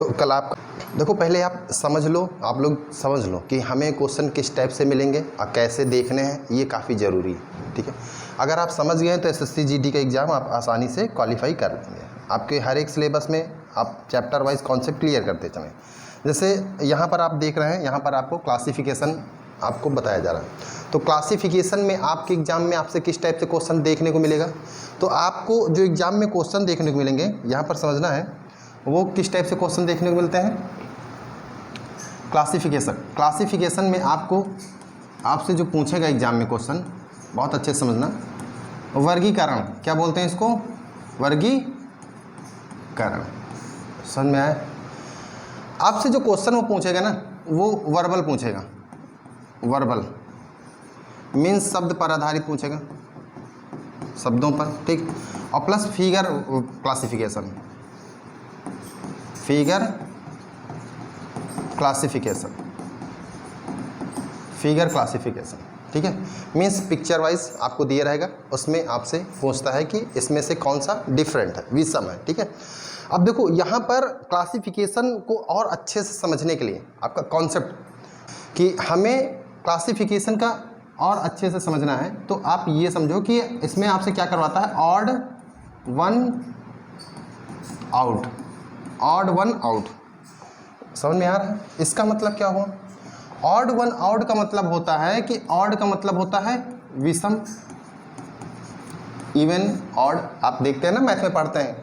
तो कल आप देखो, पहले आप समझ लो, आप लोग समझ लो कि हमें क्वेश्चन किस टाइप से मिलेंगे और कैसे देखने हैं, ये काफ़ी ज़रूरी है। ठीक है, अगर आप समझ गए तो एसएससी जीडी का एग्ज़ाम आप आसानी से क्वालिफाई कर लेंगे। आपके हर एक सिलेबस में आप चैप्टर वाइज कॉन्सेप्ट क्लियर करते चलें। जैसे यहाँ पर आप देख रहे हैं, यहाँ पर आपको क्लासिफिकेशन आपको बताया जा रहा है। तो क्लासिफिकेशन में आपके एग्ज़ाम में आपसे किस टाइप से क्वेश्चन देखने को मिलेगा, तो आपको जो एग्ज़ाम में क्वेश्चन देखने को मिलेंगे यहाँ पर समझना है वो किस टाइप से क्वेश्चन देखने को मिलते हैं। क्लासिफिकेशन में आपको आपसे जो पूछेगा एग्जाम में क्वेश्चन, बहुत अच्छे से समझना, वर्गीकरण क्या बोलते हैं इसको, वर्गीकरण। समझ में आया? आपसे जो क्वेश्चन वो पूछेगा ना, वो वर्बल पूछेगा। वर्बल मीन्स शब्द पर आधारित पूछेगा, शब्दों पर, ठीक। और plus figure classification, figure classification, figure classification, ठीक है। मीन्स पिक्चर वाइज आपको दिया रहेगा, उसमें आपसे पूछता है कि इसमें से कौन सा डिफरेंट है, विषम है, ठीक है। अब देखो यहाँ पर क्लासिफिकेशन को और अच्छे से समझने के लिए आपका कॉन्सेप्ट कि हमें क्लासिफिकेशन का और अच्छे से समझना है, तो आप ये समझो कि इसमें आपसे क्या करवाता है, odd one out, odd one out. समझ में आ रहा है? इसका मतलब क्या हुआ, ऑड वन आउट का मतलब होता है कि ऑड का मतलब होता है विषम, इवन ऑड आप देखते हैं ना, मैथ में पढ़ते हैं,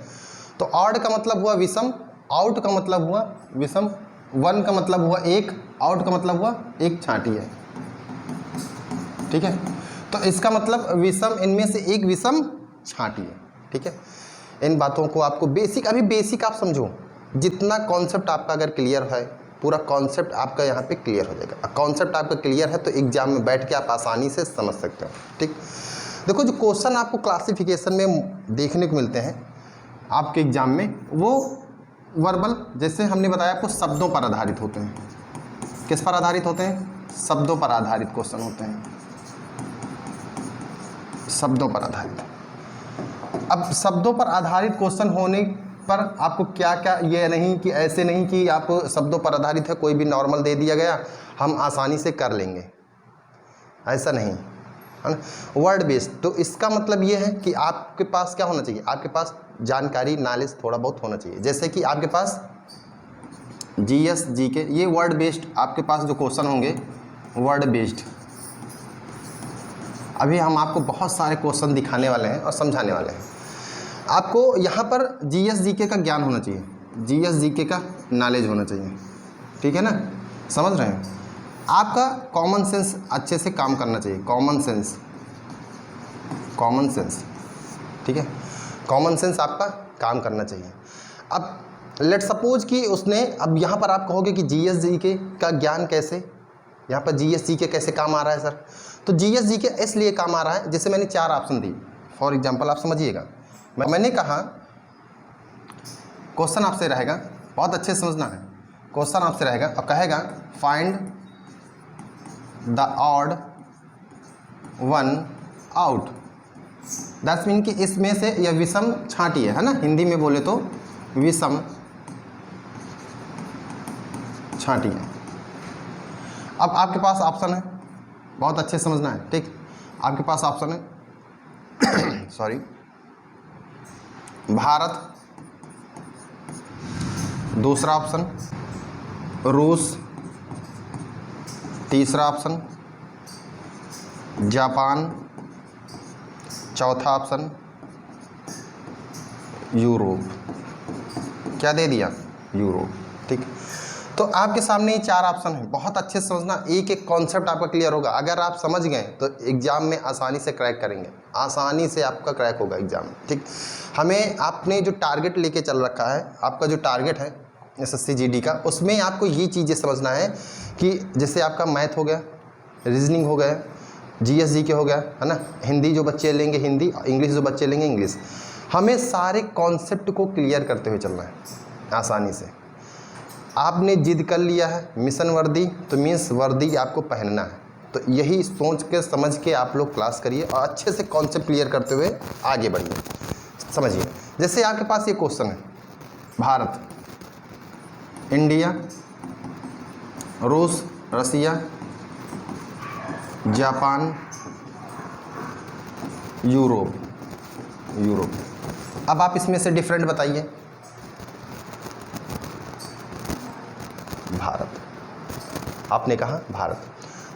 तो ऑड का मतलब हुआ विषम, आउट का मतलब हुआ विषम, वन का मतलब हुआ एक, आउट का मतलब हुआ एक छांटी है, ठीक है। तो इसका मतलब विषम, इनमें से एक विषम छांटी है, ठीक है। इन बातों को आपको बेसिक, अभी बेसिक आप समझो, जितना कॉन्सेप्ट आपका अगर क्लियर है, पूरा कॉन्सेप्ट आपका यहाँ पे क्लियर हो जाएगा। कॉन्सेप्ट आपका क्लियर है तो एग्जाम में बैठ के आप आसानी से समझ सकते हो, ठीक। देखो जो क्वेश्चन आपको क्लासिफिकेशन में देखने को मिलते हैं आपके एग्जाम में, वो वर्बल, जैसे हमने बताया आपको, शब्दों पर आधारित होते हैं। किस पर आधारित होते हैं? शब्दों पर आधारित क्वेश्चन होते हैं, शब्दों पर आधारित। अब शब्दों पर आधारित क्वेश्चन होने पर आपको क्या क्या, ये नहीं कि ऐसे नहीं कि आप शब्दों पर आधारित है कोई भी नॉर्मल दे दिया गया हम आसानी से कर लेंगे, ऐसा नहीं है ना। वर्ड बेस्ड, तो इसका मतलब ये है कि आपके पास क्या होना चाहिए, आपके पास जानकारी, नॉलेज थोड़ा बहुत होना चाहिए। जैसे कि आपके पास जीएस जीके, ये वर्ड बेस्ड आपके पास जो क्वेश्चन होंगे, वर्ड बेस्ड। अभी हम आपको बहुत सारे क्वेश्चन दिखाने वाले हैं और समझाने वाले हैं। आपको यहाँ पर जीएस जीके का ज्ञान होना चाहिए, जीएस जीके का नॉलेज होना चाहिए, ठीक है ना, समझ रहे हैं। आपका कॉमन सेंस अच्छे से काम करना चाहिए, कॉमन सेंस, कॉमन सेंस, ठीक है, कॉमन सेंस आपका काम करना चाहिए। अब लेट सपोज कि उसने, अब यहाँ पर आप कहोगे कि जीएस जीके का ज्ञान कैसे, यहाँ पर जीएस जीके कैसे काम आ रहा है सर, तो जीएस जीके इसलिए काम आ रहा है, जैसे मैंने 4 ऑप्शन दी, फॉर एग्जांपल आप समझिएगा। मैंने कहा क्वेश्चन आपसे रहेगा, बहुत अच्छे से समझना है, क्वेश्चन आपसे रहेगा और कहेगा find the odd one out, that's mean कि इसमें से यह विषम छांटी है ना, हिंदी में बोले तो विषम छांटी है। अब आपके पास ऑप्शन है, बहुत अच्छे से समझना है, ठीक। आपके पास ऑप्शन है सॉरी, भारत, दूसरा ऑप्शन रूस, तीसरा ऑप्शन जापान, चौथा ऑप्शन यूरोप। क्या दे दिया? यूरोप, ठीक। तो आपके सामने ये 4 ऑप्शन है, बहुत अच्छे से समझना, एक एक कॉन्सेप्ट आपका क्लियर होगा। अगर आप समझ गए तो एग्जाम में आसानी से क्रैक करेंगे, आसानी से आपका क्रैक होगा एग्जाम में, ठीक। हमें आपने जो टारगेट लेके चल रखा है, आपका जो टारगेट है एसएससी जीडी का, उसमें आपको ये चीज़ें समझना है कि जैसे आपका मैथ हो गया, रीजनिंग हो गया, जीएस जीके हो गया, है ना, हिंदी जो बच्चे लेंगे हिंदी, इंग्लिश जो बच्चे लेंगे इंग्लिश, हमें सारे कॉन्सेप्ट को क्लियर करते हुए चलना है आसानी से। आपने जिद कर लिया है मिशन वर्दी, तो मीन्स वर्दी आपको पहनना है, तो यही सोच के समझ के आप लोग क्लास करिए और अच्छे से कॉन्सेप्ट क्लियर करते हुए आगे बढ़िए। समझिए, जैसे आपके पास ये क्वेश्चन है, भारत, इंडिया, रूस, रसिया, जापान, यूरोप। अब आप इसमें से डिफरेंट बताइए। भारत, आपने कहा भारत।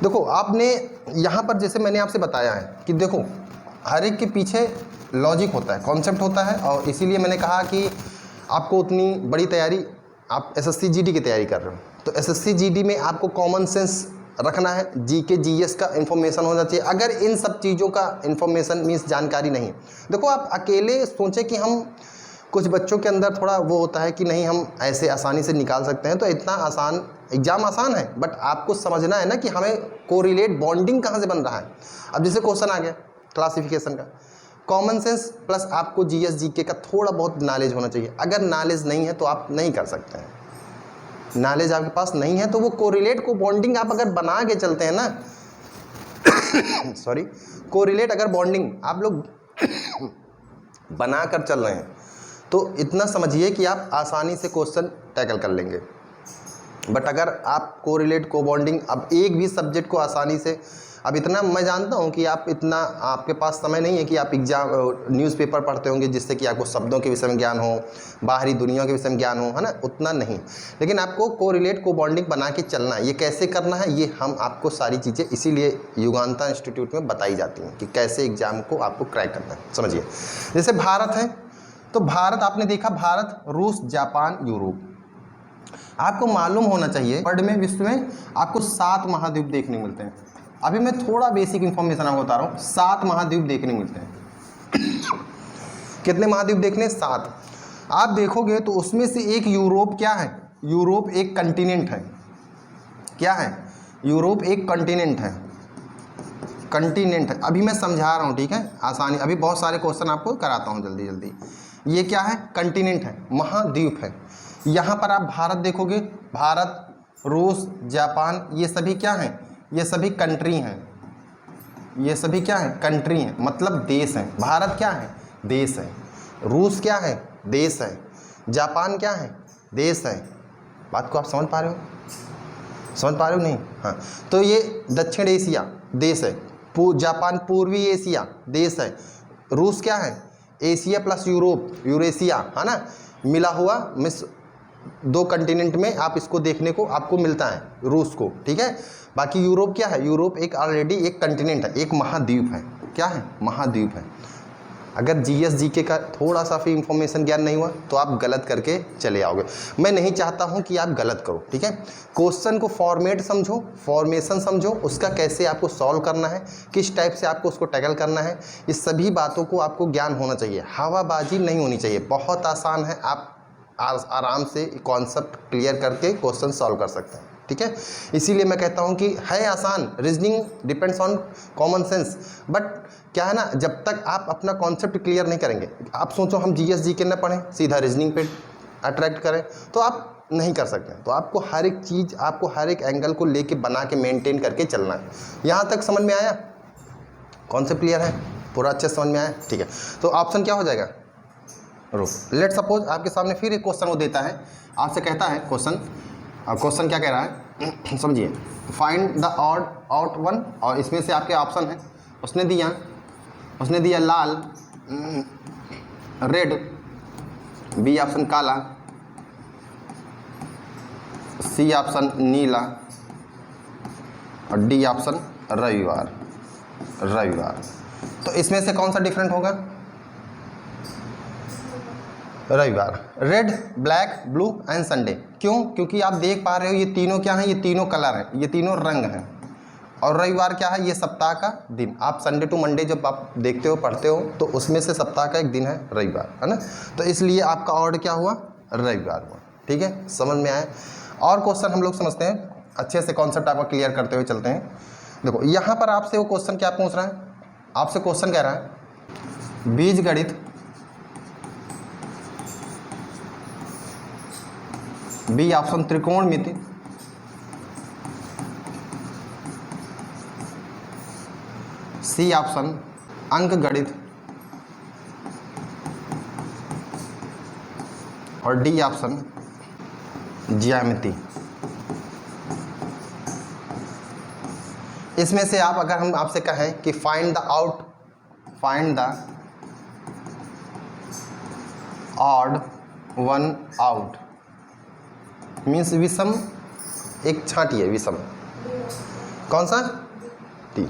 देखो आपने यहाँ पर जैसे मैंने आपसे बताया है कि देखो हर एक के पीछे लॉजिक होता है, कॉन्सेप्ट होता है, और इसीलिए मैंने कहा कि आपको उतनी बड़ी तैयारी, आप एसएससी जीडी की तैयारी कर रहे हो तो एसएससी जीडी में आपको कॉमन सेंस रखना है, जीके जीएस का इन्फॉर्मेशन होना चाहिए। अगर इन सब चीज़ों का इन्फॉर्मेशन मीन्स जानकारी नहीं, देखो आप अकेले सोचें कि हम, कुछ बच्चों के अंदर थोड़ा वो होता है कि नहीं हम ऐसे आसानी से निकाल सकते हैं, तो इतना आसान एग्ज़ाम आसान है, बट आपको समझना है ना कि हमें कोरिलेट बॉन्डिंग कहाँ से बन रहा है। अब जैसे क्वेश्चन आ गया क्लासिफिकेशन का, कॉमन सेंस प्लस आपको जीएस जीके का थोड़ा बहुत नॉलेज होना चाहिए। अगर नॉलेज नहीं है तो आप नहीं कर सकते हैं, नॉलेज आपके पास नहीं है तो वो कोरिलेट को बॉन्डिंग आप अगर बना के चलते हैं ना सॉरी, कोरिलेट अगर बॉन्डिंग आप लोग बना कर चल रहे हैं तो इतना समझिए कि आप आसानी से क्वेश्चन टैकल कर लेंगे। बट अगर आप कोरिलेट को बॉन्डिंग, अब एक भी सब्जेक्ट को आसानी से, अब इतना मैं जानता हूँ कि आप इतना, आपके पास समय नहीं है कि आप एग्जाम न्यूज़पेपर पढ़ते होंगे जिससे कि आपको शब्दों के विषय में ज्ञान हो, बाहरी दुनिया के विषय में ज्ञान हो, है ना, उतना नहीं। लेकिन आपको कोरिलेट को बॉन्डिंग बना के चलना है। ये कैसे करना है ये हम आपको सारी चीज़ें इसीलिए युगांता इंस्टीट्यूट में बताई जाती हैं कि कैसे एग्जाम को आपको क्रैक करना है। समझिए जैसे भारत है तो भारत आपने देखा, भारत, रूस, जापान, यूरोप। आपको मालूम होना चाहिए वर्ल्ड में, विश्व में आपको 7 महाद्वीप देखने मिलते हैं। अभी मैं थोड़ा बेसिक इंफॉर्मेशन आपको बता रहा हूँ, 7 महाद्वीप देखने मिलते हैं। कितने महाद्वीप देखने? 7। आप देखोगे तो उसमें से एक यूरोप क्या है? यूरोप एक कंटिनेंट है। क्या है? यूरोप एक कंटिनेंट है, कंटिनेंट है। अभी मैं समझा रहा हूँ, ठीक है, आसानी, अभी बहुत सारे क्वेश्चन आपको कराता हूँ जल्दी जल्दी। ये क्या है? कंटिनेंट है, महाद्वीप है। यहाँ पर आप भारत देखोगे, भारत, रूस, जापान, ये सभी क्या हैं? ये सभी कंट्री हैं। ये सभी क्या है? कंट्री हैं, मतलब देश हैं। भारत क्या है? देश है। रूस क्या है? देश है। जापान क्या है? देश है। बात को आप समझ पा रहे हो? समझ पा रहे हो नहीं? हाँ, तो ये दक्षिण एशिया देश है, जापान पूर्वी एशिया देश है, रूस क्या है? एशिया प्लस यूरोप, यूरेशिया, है ना, मिला हुआ मिस 2 कंटिनेंट में आप इसको देखने को आपको मिलता है, रूस को, ठीक है। बाकी यूरोप क्या है? यूरोप एक ऑलरेडी एक कंटिनेंट है, एक महाद्वीप है। क्या है? महाद्वीप है। अगर जीएस जीके का थोड़ा सा भी इंफॉर्मेशन ज्ञान नहीं हुआ तो आप गलत करके चले आओगे। मैं नहीं चाहता हूं कि आप गलत करो, ठीक है। क्वेश्चन को फॉर्मेट समझो, फॉर्मेशन समझो, उसका कैसे आपको सॉल्व करना है, किस टाइप से आपको उसको टैकल करना है, इस सभी बातों को आपको ज्ञान होना चाहिए। हवाबाजी नहीं होनी चाहिए। बहुत आसान है, आप आराम से कॉन्सेप्ट क्लियर करके क्वेश्चन सॉल्व कर सकते हैं, ठीक है। इसीलिए मैं कहता हूं कि है आसान, reasoning depends on common sense. But क्या है ना, जब तक आप अपना कॉन्सेप्ट क्लियर नहीं करेंगे, आप सोचो हम जीएस जीके न पढ़ें, सीधा रीजनिंग पे अट्रैक्ट करें, तो आप नहीं कर सकते। तो आपको हर एक चीज़, आपको हर एक एंगल को लेके बना के मेंटेन करके चलना है। यहाँ तक समझ में आया? कॉन्सेप्ट क्लियर है? पूरा अच्छे समझ में आया? ठीक है। तो ऑप्शन क्या हो जाएगा? रूप। लेट सपोज आपके सामने फिर एक क्वेश्चन वो देता है, आपसे कहता है क्वेश्चन क्या कह रहा है समझिए, find the odd out one, और इसमें से आपके ऑप्शन है, उसने दिया लाल, रेड, बी ऑप्शन काला, सी ऑप्शन नीला, और डी ऑप्शन रविवार। तो इसमें से कौन सा डिफरेंट होगा? रविवार। Red, black, blue and Sunday. क्यों? क्योंकि आप देख पा रहे हो ये तीनों क्या हैं? ये तीनों कलर हैं, ये तीनों रंग हैं। और रविवार क्या है? ये सप्ताह का दिन। आप संडे टू मंडे जब आप देखते हो, पढ़ते हो, तो उसमें से सप्ताह का एक दिन है रविवार, है ना। तो इसलिए आपका ऑर्डर क्या हुआ? रविवार हुआ, ठीक है। समझ में आया? और क्वेश्चन हम लोग समझते हैं अच्छे से, कॉन्सेप्ट आपका क्लियर करते हुए चलते हैं। देखो यहाँ पर आपसे वो क्वेश्चन क्या पूछ रहा है? आपसे क्वेश्चन कह रहा है बीज गणित, बी ऑप्शन त्रिकोणमिति, सी ऑप्शन अंक गणित, और डी ऑप्शन ज्यामिति। इसमें से आप अगर हम आपसे कहें कि find the odd one out, means विषम एक छांटिए, विषम कौन सा? डी।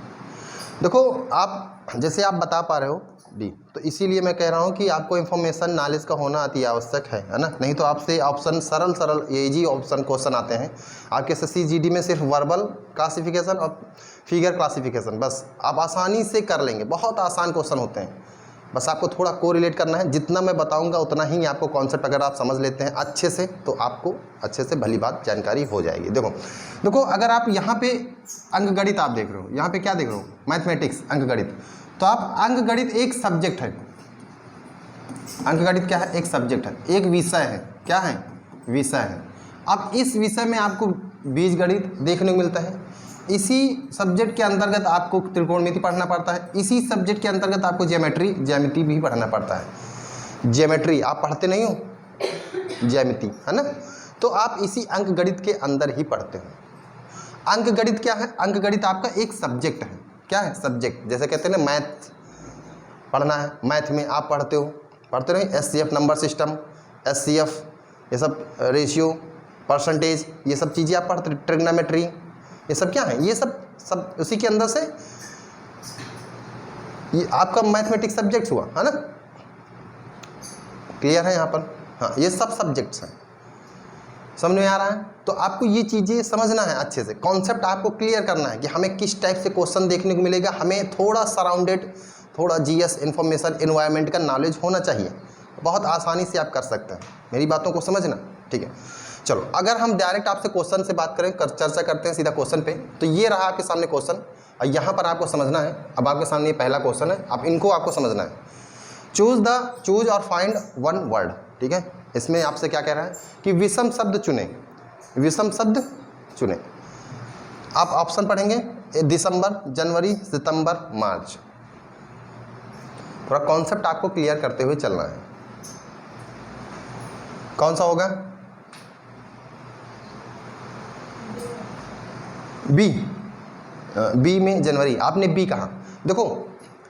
देखो आप जैसे आप बता पा रहे हो डी, तो इसीलिए मैं कह रहा हूँ कि आपको इन्फॉर्मेशन नॉलेज का होना अति आवश्यक है ना। नहीं तो आपसे ऑप्शन सरल इजी ऑप्शन क्वेश्चन आते हैं आपके SSC/GD में, सिर्फ वर्बल क्लासिफिकेशन और फिगर क्लासिफिकेशन, बस आप आसानी से कर लेंगे। बहुत आसान क्वेश्चन होते हैं, बस आपको थोड़ा कोरिलेट करना है। जितना मैं बताऊंगा उतना ही आपको कॉन्सेप्ट अगर आप समझ लेते हैं अच्छे से, तो आपको अच्छे से भली बात जानकारी हो जाएगी। देखो अगर आप यहाँ पे अंकगणित आप देख रहे हो, यहाँ पे क्या देख रहे हो? मैथमेटिक्स, अंकगणित। तो आप अंकगणित एक सब्जेक्ट है, अंकगणित क्या है? एक सब्जेक्ट है, एक विषय है। क्या है? विषय है। अब इस विषय में आपको बीजगणित देखने को मिलता है, इसी सब्जेक्ट के अंतर्गत आपको त्रिकोणमिति पढ़ना पड़ता है, इसी सब्जेक्ट के अंतर्गत आपको ज्यामिति भी पढ़ना पड़ता है। ज्योमेट्री आप पढ़ते नहीं हो, ज्यामिति, है ना? तो आप इसी अंकगणित के अंदर ही पढ़ते हो। अंकगणित क्या है? अंकगणित आपका एक सब्जेक्ट है। क्या है? सब्जेक्ट। जैसे कहते हैं ना मैथ पढ़ना है, मैथ में आप पढ़ते नहीं? SCF नंबर सिस्टम, SCF, ये सब रेशियो, परसेंटेज, ये सब चीज़ें आप पढ़ते। ट्रिग्नोमेट्री, ये सब क्या है? ये सब उसी के अंदर से ये आपका मैथमेटिक्स सब्जेक्ट हुआ, है ना? क्लियर है यहाँ पर? हाँ, ये सब सब्जेक्ट्स हैं। समझ में आ रहा है? तो आपको ये चीज़ें समझना है अच्छे से, कॉन्सेप्ट आपको क्लियर करना है कि हमें किस टाइप से क्वेश्चन देखने को मिलेगा। हमें थोड़ा सराउंडेड, थोड़ा GS इन्फॉर्मेशन एनवायरनमेंट का नॉलेज होना चाहिए। बहुत आसानी से आप कर सकते हैं, मेरी बातों को समझना, ठीक है? चलो अगर हम डायरेक्ट आपसे क्वेश्चन से बात करें, चर्चा करते हैं सीधा क्वेश्चन पे। तो ये रहा आपके सामने क्वेश्चन, और यहाँ पर आपको समझना है। अब आपके सामने ये पहला क्वेश्चन है, अब इनको आपको समझना है। चूज और फाइंड वन वर्ड, ठीक है? इसमें आपसे क्या कह रहा है कि विषम शब्द चुने, विषम शब्द चुने। आप ऑप्शन पढ़ेंगे दिसंबर, जनवरी, सितंबर, मार्च। थोड़ा कॉन्सेप्ट आपको क्लियर करते हुए चलना है। कौन सा होगा? बी में जनवरी। आपने बी कहा। देखो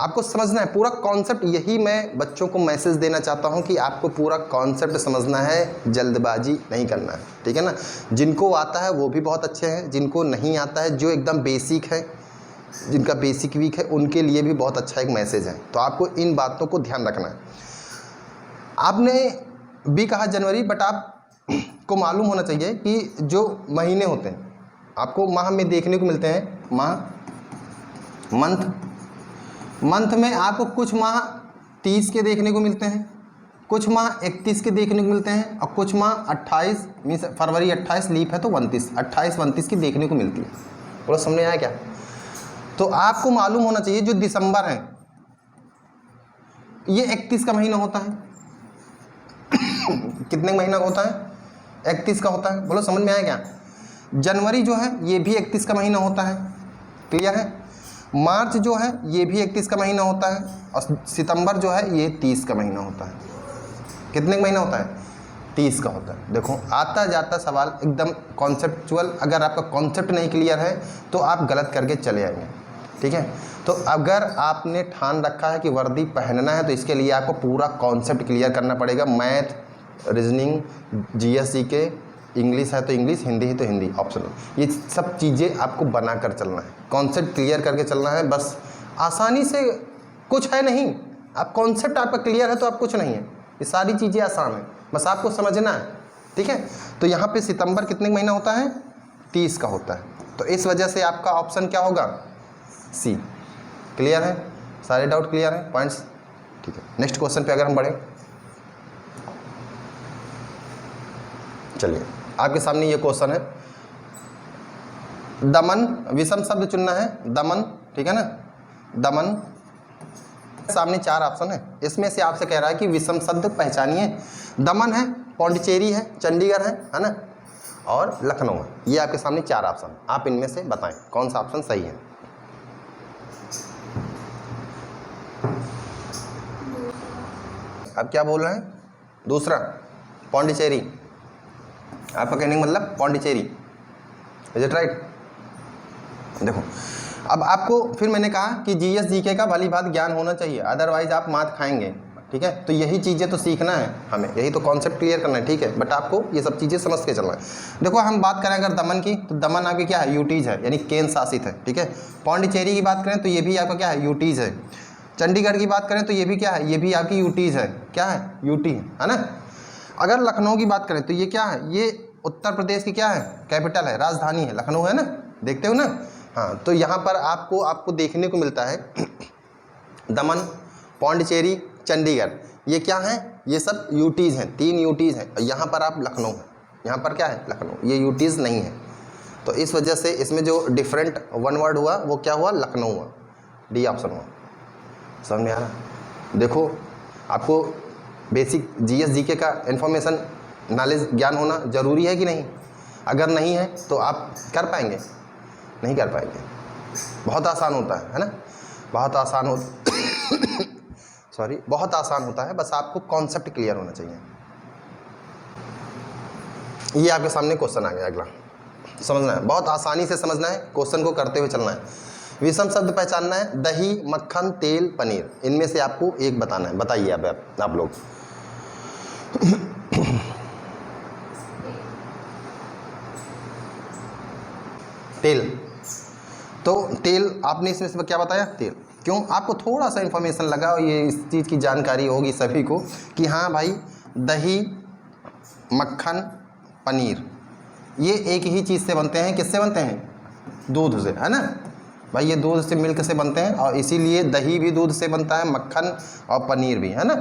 आपको समझना है पूरा कॉन्सेप्ट, यही मैं बच्चों को मैसेज देना चाहता हूं कि आपको पूरा कॉन्सेप्ट समझना है, जल्दबाजी नहीं करना है, ठीक है ना? जिनको आता है वो भी बहुत अच्छे हैं, जिनको नहीं आता है, जो एकदम बेसिक है, जिनका बेसिक वीक है, उनके लिए भी बहुत अच्छा एक मैसेज है। तो आपको इन बातों को ध्यान रखना है। आपने बी कहा जनवरी, बट आपको मालूम होना चाहिए कि जो महीने होते हैं आपको माह में देखने को मिलते हैं, माह, मंथ में आपको कुछ माह 30 के देखने को मिलते हैं, कुछ माह 31 के देखने को मिलते हैं, और कुछ माह 28 मीन्स फरवरी 28 लीप है तो 28-29 की देखने को मिलती है। बोलो समझ में आया क्या? तो आपको मालूम होना चाहिए जो दिसंबर है ये 31 का महीना होता है। कितने महीना होता है? 31 का होता है। बोलो समझ में आया क्या? जनवरी जो है ये भी 31 का महीना होता है। क्लियर है? मार्च जो है ये भी 31 का महीना होता है, और सितंबर जो है ये 30 का महीना होता है। कितने का महीना होता है? 30 का होता है। देखो आता जाता सवाल एकदम कॉन्सेप्चुअल, अगर आपका कॉन्सेप्ट नहीं क्लियर है तो आप गलत करके चले आएंगे, ठीक है? तो अगर आपने ठान रखा है कि वर्दी पहनना है तो इसके लिए आपको पूरा कॉन्सेप्ट क्लियर करना पड़ेगा। Math, reasoning, GS GK, English है तो इंग्लिश, हिंदी है तो हिंदी, ऑप्शनल, ये सब चीज़ें आपको बनाकर चलना है, कॉन्सेप्ट क्लियर करके चलना है। बस आसानी से कुछ है नहीं, आप कॉन्सेप्ट आपका क्लियर है तो आप कुछ नहीं है, ये सारी चीज़ें आसान है, बस आपको समझना है, ठीक है? तो यहाँ पे सितंबर कितने महीना होता है? 30 का होता है। तो इस वजह से आपका ऑप्शन क्या होगा? सी। क्लियर है? सारे डाउट क्लियर है? पॉइंट्स, ठीक है? नेक्स्ट क्वेश्चन पे अगर हम बढ़े, चलिए आपके सामने ये क्वेश्चन है। दमन, विषम शब्द चुनना है, दमन, ठीक है ना? दमन, सामने 4 ऑप्शन है, इसमें से आपसे कह रहा है कि विषम शब्द पहचानिए। दमन है, पौंडीचेरी है, चंडीगढ़ है ना, और लखनऊ है। ये आपके सामने 4 ऑप्शन, आप इनमें से बताएं कौन सा ऑप्शन सही है। अब क्या बोल रहे हैं? दूसरा, पौंडीचेरी। आपका कहने का मतलब पौंडीचेरी, इज इट राइट? देखो अब आपको फिर मैंने कहा कि जीएस जीके का भली बात ज्ञान होना चाहिए, अदरवाइज आप मात खाएंगे, ठीक है? तो यही चीज़ें तो सीखना है हमें, यही तो कॉन्सेप्ट क्लियर करना है, ठीक है? बट आपको ये सब चीज़ें समझ के चलना है। देखो हम बात करें अगर दमन की, तो दमन आपकी क्या है? यूटीज है, यानी केंद्र शासित है, ठीक है? पौंडीचेरी की बात करें तो ये भी आपका क्या है? यूटीज है। चंडीगढ़ की बात करें तो ये भी क्या है? ये भी आपकी यूटीज है, क्या है? यूटी है ना? अगर लखनऊ की बात करें तो ये क्या है? ये उत्तर प्रदेश की क्या है? कैपिटल है, राजधानी है, लखनऊ है ना, देखते हो ना? हाँ, तो यहाँ पर आपको देखने को मिलता है दमन, पौंडीचेरी, चंडीगढ़, ये क्या है? ये सब यूटीज़ हैं, 3 यूटीज़ हैं। यहाँ पर आप लखनऊ है, यहाँ पर क्या है? लखनऊ, ये यूटीज़ नहीं है। तो इस वजह से इसमें जो डिफरेंट वन वर्ड हुआ वो क्या हुआ? लखनऊ हुआ, डी ऑप्शन हुआ। समझ में आ रहा? देखो आपको बेसिक जीएस जीके का इन्फॉर्मेशन नॉलेज ज्ञान होना ज़रूरी है कि नहीं? अगर नहीं है तो आप कर पाएंगे? नहीं कर पाएंगे। बहुत आसान होता है ना? बहुत आसान हो सॉरी बहुत आसान होता है, बस आपको कॉन्सेप्ट क्लियर होना चाहिए। ये आपके सामने क्वेश्चन आ गया, अगला समझना है, बहुत आसानी से समझना है, क्वेश्चन को करते हुए चलना है। विषम शब्द पहचानना है, दही, मक्खन, तेल, पनीर, इनमें से आपको एक बताना है। बताइए आप लोग। तेल, तो तेल आपने इसमें से क्या बताया? तेल। क्यों? आपको थोड़ा सा इन्फॉर्मेशन लगा और ये इस चीज़ की जानकारी होगी सभी को कि हाँ भाई दही, मक्खन, पनीर ये एक ही चीज़ से बनते हैं। किससे बनते हैं? दूध से, है ना भाई? ये दूध से, मिल्क से बनते हैं, और इसीलिए दही भी दूध से बनता है, मक्खन और पनीर भी, है ना?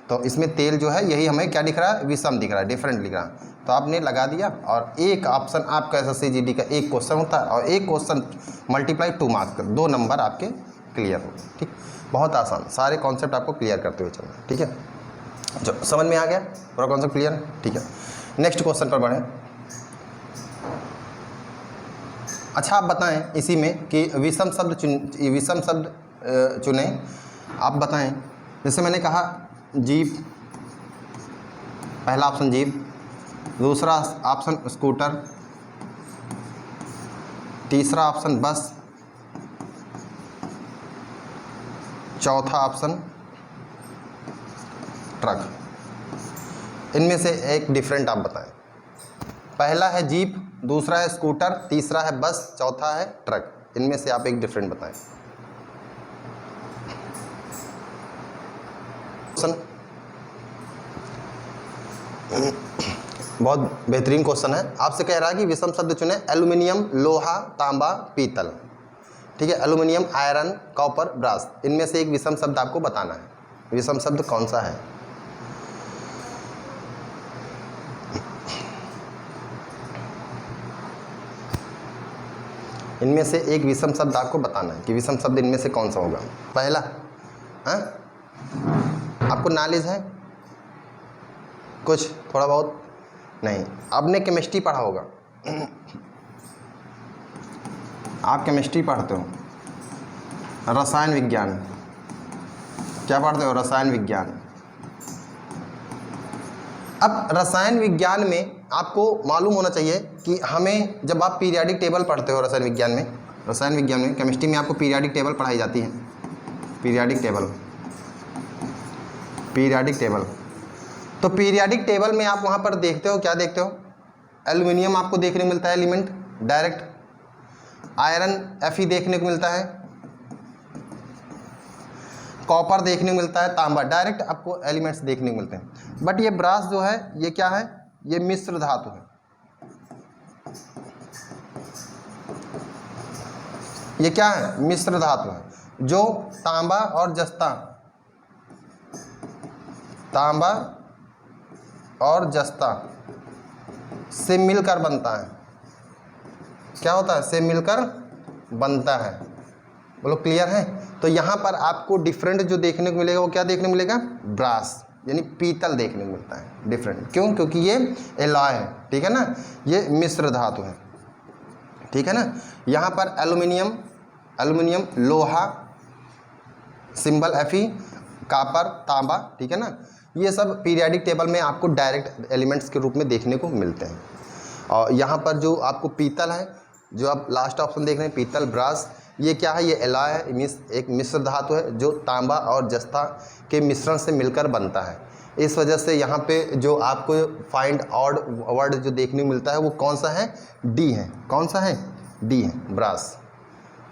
तो इसमें तेल जो है यही हमें क्या दिख रहा है? विषम दिख रहा है, डिफरेंट दिख रहा है। तो आपने लगा दिया, और एक ऑप्शन आपका SSCGD का एक क्वेश्चन होता है, और एक क्वेश्चन मल्टीप्लाई 2 मार्क्स कर, 2 नंबर आपके क्लियर हो। ठीक, बहुत आसान, सारे कॉन्सेप्ट आपको क्लियर करते हुए चलना, ठीक है? जो समझ में आ गया, पूरा कॉन्सेप्ट क्लियर है, ठीक है? नेक्स्ट क्वेश्चन पर बढ़ें। अच्छा आप बताएं इसी में कि विषम शब्द चुनें। आप बताएं, जैसे मैंने कहा जीप, पहला ऑप्शन जीप, दूसरा ऑप्शन स्कूटर, तीसरा ऑप्शन बस, चौथा ऑप्शन ट्रक। इनमें से एक डिफरेंट आप बताएं। पहला है जीप, दूसरा है स्कूटर, तीसरा है बस, चौथा है ट्रक। इनमें से आप एक डिफरेंट बताएं। बहुत बेहतरीन क्वेश्चन है। आपसे कह रहा है कि विषम शब्द चुने, एल्युमिनियम, लोहा, तांबा, पीतल, ठीक है? एल्युमिनियम, आयरन, कॉपर, ब्रास, इनमें से एक विषम शब्द आपको बताना है। विषम शब्द कौन सा है? इनमें से एक विषम शब्द आपको बताना है कि विषम शब्द इनमें से कौन सा होगा। पहला, हाँ आपको नॉलेज है कुछ थोड़ा बहुत? नहीं, आपने केमिस्ट्री पढ़ा होगा, आप केमिस्ट्री पढ़ते हो, रसायन विज्ञान, क्या पढ़ते हो? रसायन विज्ञान। अब रसायन विज्ञान में आपको मालूम होना चाहिए कि हमें, जब आप पीरियाडिक टेबल पढ़ते हो रसायन विज्ञान में, केमिस्ट्री में आपको पीरियाडिक टेबल पढ़ाई जाती है। पीरियाडिक टेबल, तो पीरियाडिक टेबल में आप वहाँ पर देखते हो, क्या देखते हो? एल्युमिनियम आपको देखने को मिलता है एलिमेंट डायरेक्ट, आयरन Fe देखने को मिलता है, कॉपर देखने को मिलता है, तांबा, डायरेक्ट आपको एलिमेंट्स देखने को मिलते हैं। बट ये ब्रास जो है ये क्या है? ये मिश्र धातु है। ये क्या है? मिश्र धातु है, जो तांबा और जस्ता से मिलकर बनता है। क्या होता है? से मिलकर बनता है। बोलो क्लियर है? तो यहाँ पर आपको डिफरेंट जो देखने को मिलेगा वो क्या देखने को मिलेगा? ब्रास, यानी पीतल देखने को मिलता है डिफरेंट। क्यों? क्योंकि ये एलॉय है, ठीक है ना? ये मिश्र धातु है, ठीक है ना? यहाँ पर एल्युमिनियम, लोहा, सिंबल Fe, कॉपर, तांबा, ठीक है ना? ये सब पीरियाडिक टेबल में आपको डायरेक्ट एलिमेंट्स के रूप में देखने को मिलते हैं। और यहाँ पर जो आपको पीतल है, जो आप लास्ट ऑप्शन देख रहे हैं पीतल ब्रास, ये क्या है, ये एलॉय है, एक मिश्र धातु है जो तांबा और जस्ता के मिश्रण से मिलकर बनता है। इस वजह से यहाँ पे जो आपको फाइंड ऑड वर्ड जो देखने को मिलता है वो कौन सा है, डी है। कौन सा है, डी है, ब्रास।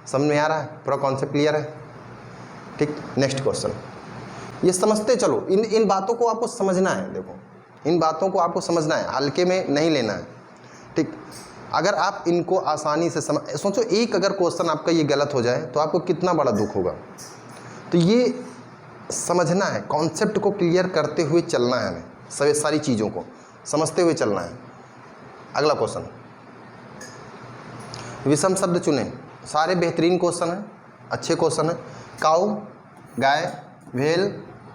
समझ में आ रहा है, पूरा कॉन्सेप्ट क्लियर है? ठीक, नेक्स्ट क्वेश्चन। ये समझते चलो, इन बातों को आपको समझना है। देखो, इन बातों को आपको समझना है, हल्के में नहीं लेना है। ठीक, अगर आप इनको आसानी से सोचो, एक अगर क्वेश्चन आपका ये गलत हो जाए तो आपको कितना बड़ा दुख होगा। तो ये समझना है, कॉन्सेप्ट को क्लियर करते हुए चलना है, हमें सारी चीज़ों को समझते हुए चलना है। अगला क्वेश्चन, विषम शब्द चुनें। सारे बेहतरीन क्वेश्चन हैं, अच्छे क्वेश्चन हैं। काऊ, गाय, whale,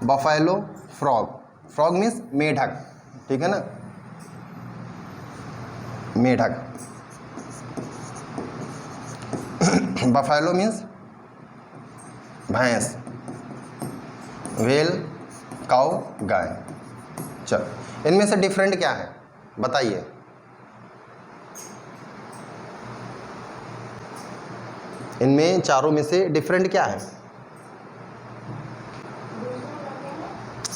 buffalo, frog. Frog means मेढक, ठीक है ना, मेढक। बफेलो मीन्स भैंस, व्हेल, काऊ, गाय। चल, इनमें से डिफरेंट क्या है बताइए? इनमें चारों में से डिफरेंट क्या है?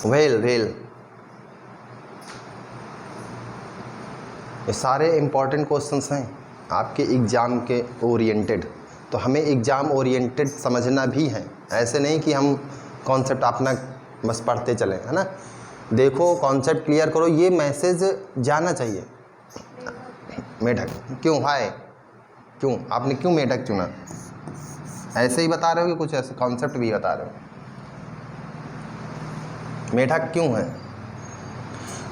Whale, whale. ये सारे इंपॉर्टेंट क्वेश्चंस हैं आपके एग्ज़ाम के ओरिएंटेड, तो हमें एग्ज़ाम ओरिएंटेड समझना भी है। ऐसे नहीं कि हम कॉन्सेप्ट अपना बस पढ़ते चलें, है ना। देखो, कॉन्सेप्ट क्लियर करो, ये मैसेज जाना चाहिए। मेढक क्यों भाई, क्यों आपने क्यों मेढक चुना? ऐसे ही बता रहे हो कि कुछ ऐसे कॉन्सेप्ट भी बता रहे हो? मेढक क्यों है?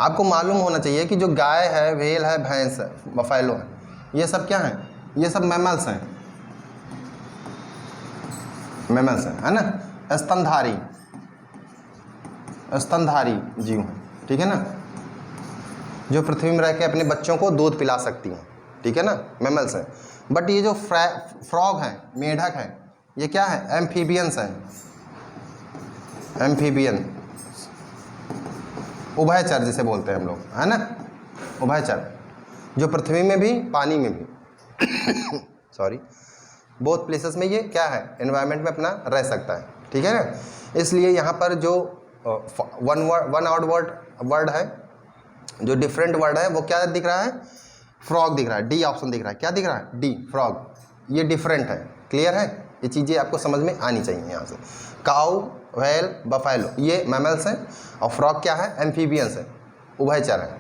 आपको मालूम होना चाहिए कि जो गाय है, व्हेल है, भैंस है, बफेलो है, ये सब क्या है? ये सब मैमल्स हैं, मैमल्स हैं, है ना। स्तनधारी, स्तनधारी जीव हैं, ठीक है ना, जो पृथ्वी में रह के अपने बच्चों को दूध पिला सकती हैं, ठीक है ना, मैमल्स हैं। बट ये जो फ्रॉग है, मेढक है, ये क्या है? एम्फीबियंस हैं, एम्फीबियन, उभयचर जिसे बोलते हैं हम लोग, है ना, उभयचर, जो पृथ्वी में भी पानी में भी सॉरी, बोथ प्लेसेस में ये क्या है, एनवायरनमेंट में अपना रह सकता है, ठीक है ना। इसलिए यहाँ पर जो वन आउट वर्ड है, जो डिफरेंट वर्ड है, वो क्या दिख रहा है? फ्रॉग दिख रहा है, डी ऑप्शन दिख रहा है। क्या दिख रहा है? D, frog. ये डिफरेंट है, क्लियर है? ये चीज़ें आपको समझ में आनी चाहिए यहाँ से। काऊ, व्हेल, बफेलो ये मैमल्स हैं, और फ्रॉग क्या है? एम्फीबियंस है, उभयचर है।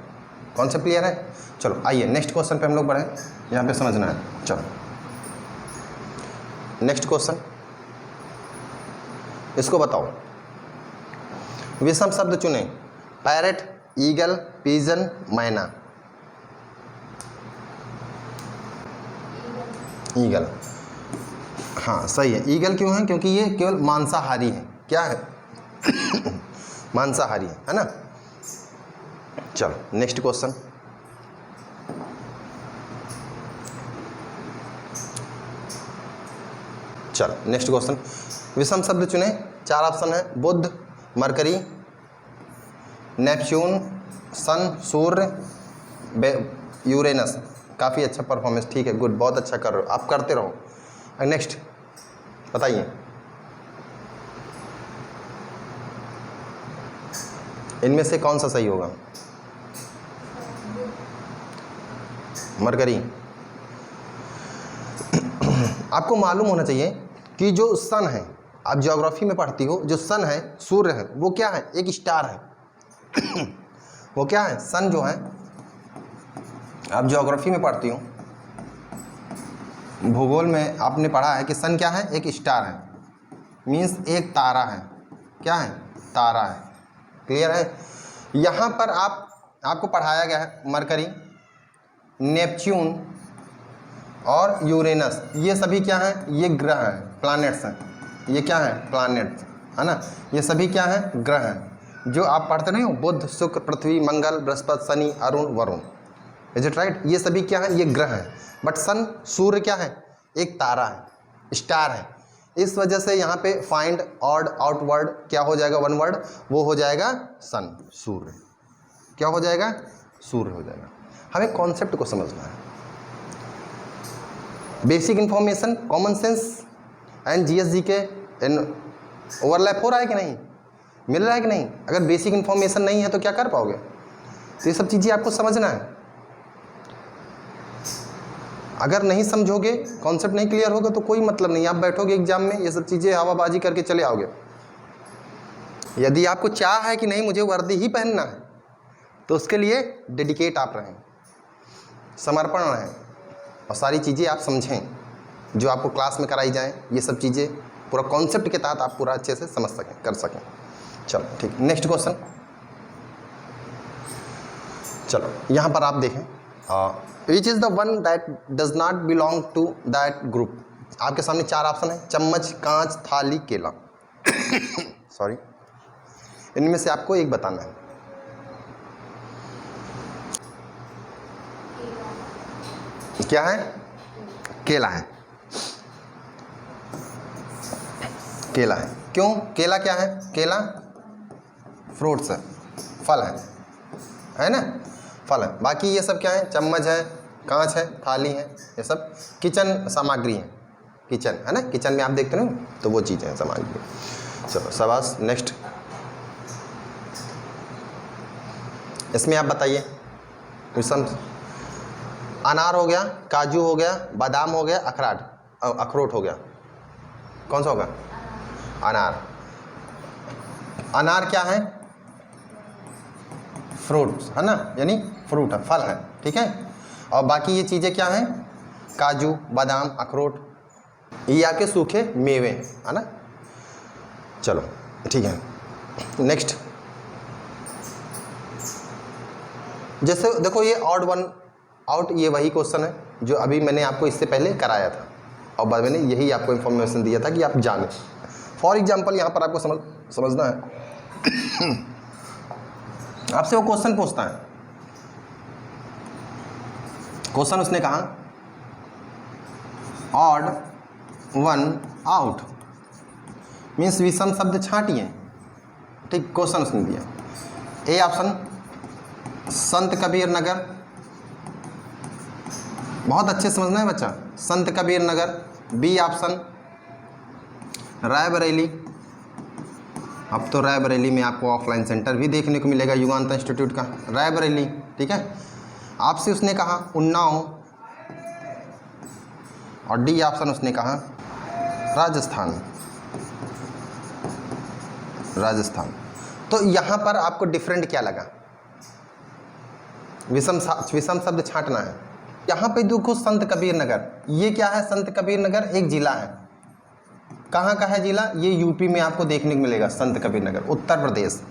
कॉन्सेप्ट क्लियर है? चलो आइए नेक्स्ट क्वेश्चन पे हम लोग बढ़ें, यहाँ पे समझना है। चलो नेक्स्ट क्वेश्चन, इसको बताओ। विषम शब्द चुनें। पैरेट, ईगल, पिजन, मैना। ईगल, हाँ सही है। ईगल क्यों है? क्योंकि ये केवल मांसाहारी है। क्या है? मांसाहारी है ना। चलो नेक्स्ट क्वेश्चन, चलो नेक्स्ट क्वेश्चन। विषम शब्द चुने, 4 ऑप्शन है। बुध, मरकरी, नेपच्यून, सन, सूर्य, यूरेनस। काफ़ी अच्छा परफॉर्मेंस, ठीक है, गुड, बहुत अच्छा कर रहे हो आप, करते रहो। नेक्स्ट बताइए, इनमें से कौन सा सही होगा? मरकरी। आपको मालूम होना चाहिए कि जो सन है, आप ज्योग्राफी में पढ़ती हो, जो सन है, सूर्य है, वो क्या है? एक स्टार है। वो क्या है? सन जो है, आप ज्योग्राफी में पढ़ती हो, भूगोल में आपने पढ़ा है कि सन क्या है? एक स्टार है, मीन्स एक तारा है। क्या है? तारा है। क्लियर है? यहाँ पर आपको पढ़ाया गया है मरकरी, नेपच्यून और यूरेनस, ये सभी क्या हैं? ये ग्रह हैं, प्लैनेट्स हैं। ये क्या है? प्लैनेट्स, है ना। ये सभी क्या हैं? ग्रह हैं, जो आप पढ़ते नहीं हो, Budh, Shukra, Prithvi, Mangal, Brihaspati, Shani, Arun, Varun. Is it right? ये सभी क्या है? ये ग्रह हैं। बट सन, सूर्य क्या है? एक तारा है, स्टार है। इस वजह से यहाँ पे फाइंड ऑड आउट वर्ड क्या हो जाएगा? वन वर्ड, वो हो जाएगा सन, सूर्य। क्या हो जाएगा? सूर्य हो जाएगा। हमें कॉन्सेप्ट को समझना है। Basic information, common sense and GSG के ओवरलैप हो रहा है कि नहीं, मिल रहा है कि नहीं? अगर बेसिक इंफॉर्मेशन नहीं है तो क्या कर पाओगे? तो ये सब चीज़ें आपको समझना है। अगर नहीं समझोगे, कॉन्सेप्ट नहीं क्लियर होगा तो कोई मतलब नहीं, आप बैठोगे एग्जाम में ये सब चीज़ें हवाबाजी करके चले आओगे। यदि आपको चाह है कि नहीं मुझे वर्दी ही पहनना है तो उसके लिए डेडिकेट आप रहें, समर्पण रहें और सारी चीज़ें आप समझें जो आपको क्लास में कराई जाएं। ये सब चीज़ें पूरा कॉन्सेप्ट के तहत आप पूरा अच्छे से समझ सकें, कर सकें। चलो ठीक, नेक्स्ट क्वेश्चन। चलो यहाँ पर आप देखें, which is the one that does not belong to that group. आपके सामने 4 ऑप्शन है, चम्मच, कांच, थाली, केला। सॉरी, इनमें से आपको एक बताना है। क्या है? केला है। केला है। क्यों? केला क्या है? केला फ्रूट्स है, फल है ना, फल है। बाकी ये सब क्या है? चम्मच है, कांच है, थाली है, ये सब किचन सामग्री है। किचन है ना, किचन में आप देखते हो तो वो चीज़ें हैं, सामग्री। चलो शाबाश, नेक्स्ट। इसमें आप बताइए, क्वेश्चन। अनार हो गया, काजू हो गया, बादाम हो गया, अखरोट हो गया, कौन सा होगा? अनार। अनार क्या है? फ्रूट है ना, यानी फ्रूट है, फल है, ठीक है। और बाकी ये चीज़ें क्या हैं? काजू, बादाम, अखरोट, ये आपके सूखे मेवे है ना। चलो ठीक है, नेक्स्ट। जैसे देखो ये ऑड वन आउट, ये वही क्वेश्चन है जो अभी मैंने आपको इससे पहले कराया था और बाद मैंने यही आपको इन्फॉर्मेशन दिया था कि आप जानें। फॉर एग्जांपल यहाँ पर आपको समझना है। आपसे वो क्वेश्चन पूछता है, क्वेश्चन उसने कहा ऑड वन आउट मीन्स विषम शब्द छांटिए, ठीक। क्वेश्चन उसने दिया, ए ऑप्शन संत कबीर नगर, बहुत अच्छे समझना है बच्चा, संत कबीर नगर। बी ऑप्शन रायबरेली, अब तो रायबरेली में आपको ऑफलाइन सेंटर भी देखने को मिलेगा युगांत इंस्टीट्यूट का, रायबरेली, ठीक है। आपसे उसने कहा उन्नाव, और डी ऑप्शन उसने कहा राजस्थान, राजस्थान। तो यहाँ पर आपको डिफरेंट क्या लगा? विषम शब्द छांटना है। यहाँ पे देखो संत कबीर नगर, ये क्या है? संत कबीर नगर एक जिला है। कहाँ का है जिला? ये यूपी में आपको देखने को मिलेगा, संत कबीर नगर, उत्तर प्रदेश।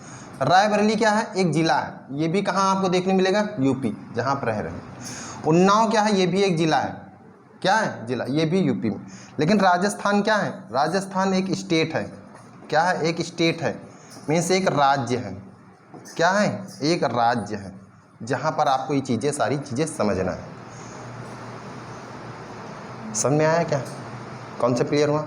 रायबरेली क्या है? एक जिला है, ये भी कहाँ आपको देखने मिलेगा? यूपी, जहाँ पर रह रहे हैं। उन्नाव क्या है? ये भी एक जिला है, क्या है? जिला, ये भी यूपी में। लेकिन राजस्थान क्या है? राजस्थान एक स्टेट है, क्या है? एक स्टेट है, मीन्स एक राज्य है, क्या है? एक राज्य है, जहाँ पर आपको ये चीज़ें, सारी चीज़ें समझना है। समझ में आया क्या? कॉन्सेप्ट क्लियर हुआ?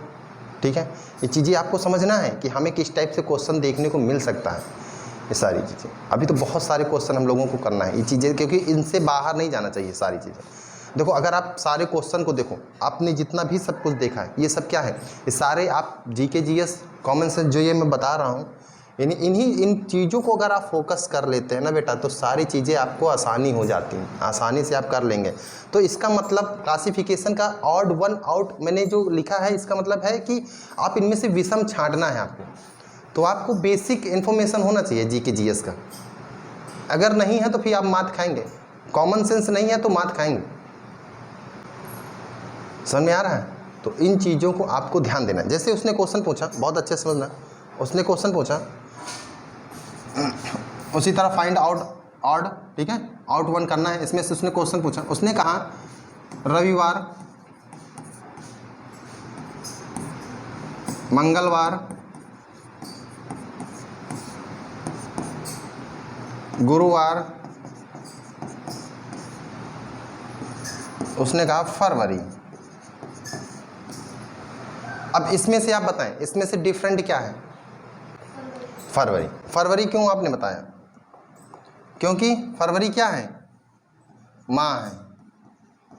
ठीक है, ये चीज़ें आपको समझना है कि हमें किस टाइप से क्वेश्चन देखने को मिल सकता है, ये सारी चीज़ें। अभी तो बहुत सारे क्वेश्चन हम लोगों को करना है ये चीज़ें, क्योंकि इनसे बाहर नहीं जाना चाहिए सारी चीज़ें। देखो, अगर आप सारे क्वेश्चन को देखो, आपने जितना भी सब कुछ देखा है, ये सब क्या है? ये सारे आप जीके जीएस कॉमन सेंस जो ये मैं बता रहा हूँ, इन चीज़ों को अगर आप फोकस कर लेते हैं ना बेटा, तो सारी चीज़ें आपको आसानी हो जाती हैं, आसानी से आप कर लेंगे। तो इसका मतलब क्लासिफिकेशन का ऑड वन आउट मैंने जो लिखा है, इसका मतलब है कि आप इनमें से विषम छांटना है आपको। तो आपको बेसिक इन्फॉर्मेशन होना चाहिए जीके जीएस का। अगर नहीं है तो फिर आप मात खाएंगे, कॉमन सेंस नहीं है तो मात खाएंगे। समझ में आ रहा है? तो इन चीज़ों को आपको ध्यान देना है। जैसे उसने क्वेश्चन पूछा, बहुत अच्छे से समझना, उसने क्वेश्चन पूछा, उसी तरह फाइंड आउट ऑड, ठीक है, आउट वन करना है। इसमें से उसने क्वेश्चन पूछा, उसने कहा रविवार, मंगलवार, गुरुवार, उसने कहा फरवरी। अब इसमें से आप बताएं, इसमें से डिफरेंट क्या है? फरवरी। फरवरी क्यों आपने बताया? क्योंकि फरवरी क्या है? माह है,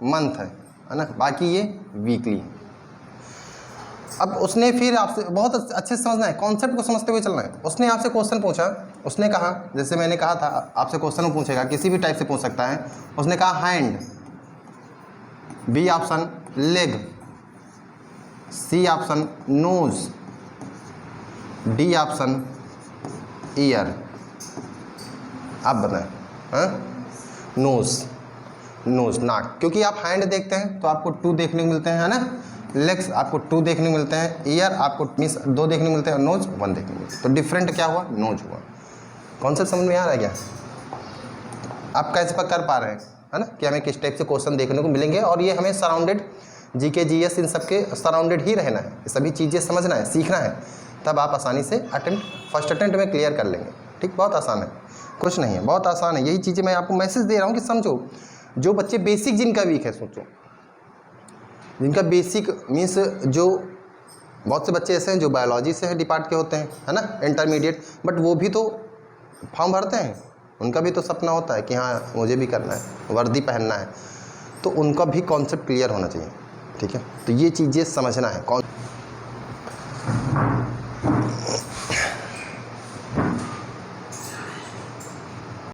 मंथ है ना, बाकी ये वीकली है। अब उसने फिर आपसे बहुत अच्छे से समझना है, कॉन्सेप्ट को समझते हुए चलना है। उसने आपसे क्वेश्चन पूछा, उसने कहा, जैसे मैंने कहा था आपसे क्वेश्चन पूछेगा किसी भी टाइप से पूछ सकता है। उसने कहा hand, B option leg, C option nose, D option ear. आप बताएं। हाँ, नोज, नोज नाक, क्योंकि आप हैंड देखते हैं तो आपको 2 देखने को मिलते हैं, है ना। लेग्स आपको 2 देखने को मिलते हैं, ईयर आपको मीन्स 2 देखने को मिलते हैं, नोज 1 देखने को मिलते हैं। तो डिफरेंट क्या हुआ, नोज हुआ। कॉन्सेप्ट समझ में आ रहा है क्या? आप कैसे कर पा रहे हैं, है ना, कि हमें किस टाइप से क्वेश्चन देखने को मिलेंगे, और ये हमें सराउंडेड जीके जीएस इन सब के सराउंडेड ही रहना है, ये सभी चीज़ें समझना है, सीखना है, तब आप आसानी से फर्स्ट अटेम्प्ट में क्लियर कर लेंगे। ठीक, बहुत आसान है, कुछ नहीं है, बहुत आसान है। यही चीज़ें मैं आपको मैसेज दे रहा हूँ कि समझो। जो बच्चे बेसिक जिनका वीक है, सोचो जिनका बेसिक मीन्स, जो बहुत से बच्चे ऐसे हैं जो बायोलॉजी से है डिपार्ट के होते हैं, है ना, इंटरमीडिएट, बट वो भी तो फॉर्म भरते हैं, उनका भी तो सपना होता है कि हाँ मुझे भी करना है, वर्दी पहनना है, तो उनका भी कॉन्सेप्ट क्लियर होना चाहिए। ठीक है, तो ये चीज़ें समझना है।